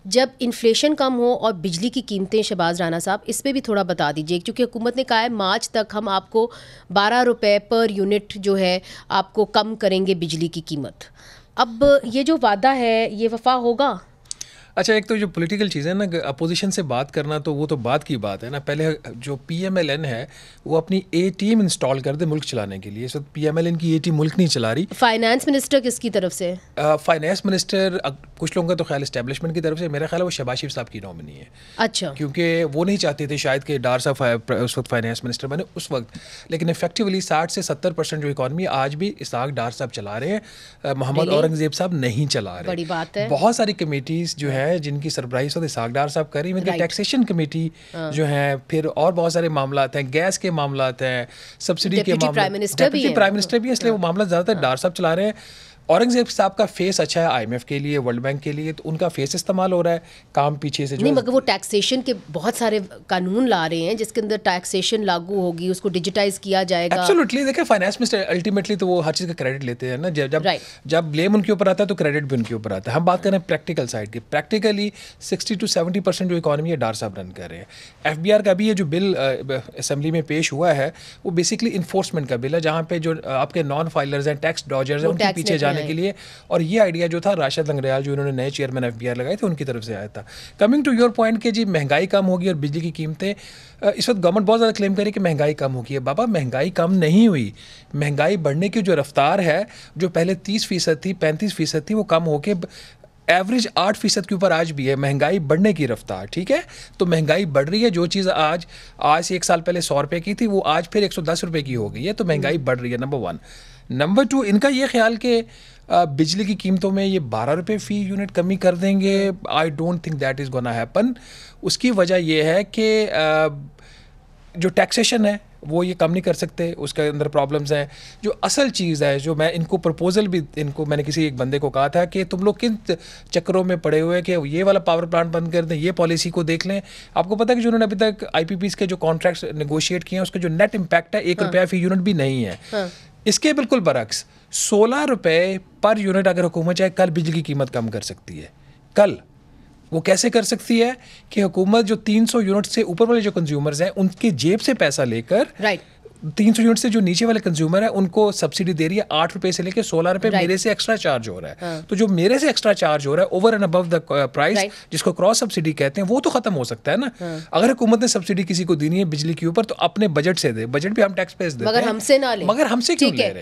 जब इन्फ्लेशन कम हो और बिजली की कीमतें, शहबाज राना साहब, इस पे भी थोड़ा बता दीजिए, क्योंकि हुकूमत ने कहा है मार्च तक हम आपको 12 रुपये पर यूनिट जो है आपको कम करेंगे बिजली की कीमत। अब ये जो वादा है ये वफा होगा? अच्छा, एक तो जो पॉलिटिकल चीज़ है ना, अपोजिशन से बात करना तो वो तो बात की बात है ना। पहले जो PMLN है वो अपनी A टीम इंस्टॉल कर दे मुल्क चलाने के लिए। इस वक्त PMLN की A टीम मुल्क नहीं चला रही। फाइनेंस मिनिस्टर किसकी तरफ से? फाइनेंस मिनिस्टर कुछ लोगों का तो ख्याल इस्टेब्लिशमेंट की तरफ से, मेरा ख्याल है वो शहबाज शरीफ साहब की नॉमिनी है। अच्छा। क्योंकि वो नहीं चाहते थे शायद कि डार साहब उस वक्त फाइनेंस मिनिस्टर बने उस वक्त, लेकिन इफेक्टिवली 60 से 70% जो इकॉनमी आज भी इसहाक डार साहब चला रहे हैं, मोहम्मद औरंगजेब साहब नहीं चला रहे। बड़ी बात है। बहुत सारी कमेटीज़ जो है जिनकी सरबराही इसहाक डार साहब कर रही है, इनकी टैक्सेशन कमेटी जो है, फिर और बहुत सारे मामला हैं, गैस के मामला हैं, सब्सिडी के मामले, प्राइम मिनिस्टर भी है, इसलिए वो मामला ज़्यादातर डार साहब चला रहे हैं। औरंगजेब साहब का फेस अच्छा है IMF के लिए, वर्ल्ड बैंक के लिए, तो उनका फेस इस्तेमाल हो रहा है, काम पीछे से जो नहीं, मगर वो टैक्सेशन के बहुत सारे कानून ला रहे हैं जिसके अंदर टैक्सेशन लागू होगी, उसको डिजिटाइज किया जाएगा। एब्सोल्युटली। देखिए, फाइनेंस मिनिस्टर अल्टीमेटली तो वो हर चीज़ का क्रेडिट लेते हैं ना। जब ब्लेम उनके ऊपर आता है तो क्रेडिट भी उनके ऊपर आता है। हम बात करें प्रैक्टिकल साइड की, प्रैक्टिकली 60 to 70% जो इकॉनमी है डार साहब रन कर रहे हैं। FBR का भी ये जो बिल असेंबली में पेश हुआ है वो बेसिकली इन्फोर्समेंट का बिल है, जहाँ पे जो आपके नॉन फाइलर्स हैं, टैक्स डॉजर्स हैं, उनके पीछे जाने के लिए। और ये आइडिया जो था राशिद लंगरेयाल जो इन्होंने नए चेयरमैन FBR लगाए थे उनकी तरफ से आया था। कमिंग टू योर पॉइंट कि जी महंगाई कम होगी और बिजली की कीमतें, इस वक्त गवर्नमेंट बहुत ज़्यादा क्लेम करे कि महंगाई कम होगी है। बाबा, महंगाई कम नहीं हुई। महंगाई बढ़ने की जो रफ्तार है, जो पहले 30% थी, 35% थी, वो कम होके एवरेज 8% के ऊपर आज भी है महंगाई बढ़ने की रफ्तार। ठीक है, तो महंगाई बढ़ रही है। जो चीज़ आज से 1 साल पहले 100 रुपये की थी वो आज फिर 110 रुपये की हो गई है, तो महंगाई बढ़ रही है, नंबर 1। नंबर 2, इनका ये ख्याल कि बिजली की कीमतों में ये 12 रुपये फ़ी यूनिट कमी कर देंगे, I don't think that is gonna happen. उसकी वजह यह है कि जो टैक्सेशन है वो ये कम नहीं कर सकते, उसके अंदर प्रॉब्लम्स हैं। जो असल चीज़ है, जो मैं इनको प्रपोजल भी मैंने किसी एक बंदे को कहा था कि तुम लोग किन चक्करों में पड़े हुए हैं कि ये वाला पावर प्लांट बंद कर दें, ये पॉलिसी को देख लें। आपको पता है कि जो उन्होंने अभी तक IPPs के जो कॉन्ट्रैक्ट्स नेगोशिएट किए हैं उसका जो नेट इम्पैक्ट है 1 रुपया फ़ी यूनिट भी नहीं है। इसके बिल्कुल बरक्स 16 रुपये पर यूनिट अगर हुकूमत चाहे कल बिजली की कीमत कम कर सकती है। कल वो कैसे कर सकती है कि हुकूमत जो 300 यूनिट से ऊपर वाले जो कंज्यूमर्स हैं उनकी जेब से पैसा लेकर 300 यूनिट से जो नीचे वाले कंज्यूमर है उनको सब्सिडी दे रही है। 8 रुपये से लेकर 16 रुपये मेरे से एक्स्ट्रा चार्ज हो रहा है। तो जो मेरे से एक्स्ट्रा चार्ज हो रहा है over and above the price, जिसको क्रॉस सब्सिडी कहते हैं, वो तो खत्म हो सकता है ना। अगर हुकूमत ने सब्सिडी किसी को देनी है बिजली के ऊपर तो अपने बजट से दे, बजट भी हम टैक्स पेज देते हैं, मगर हमसे ना ले, मगर हमसे क्यों ले रहे हैं?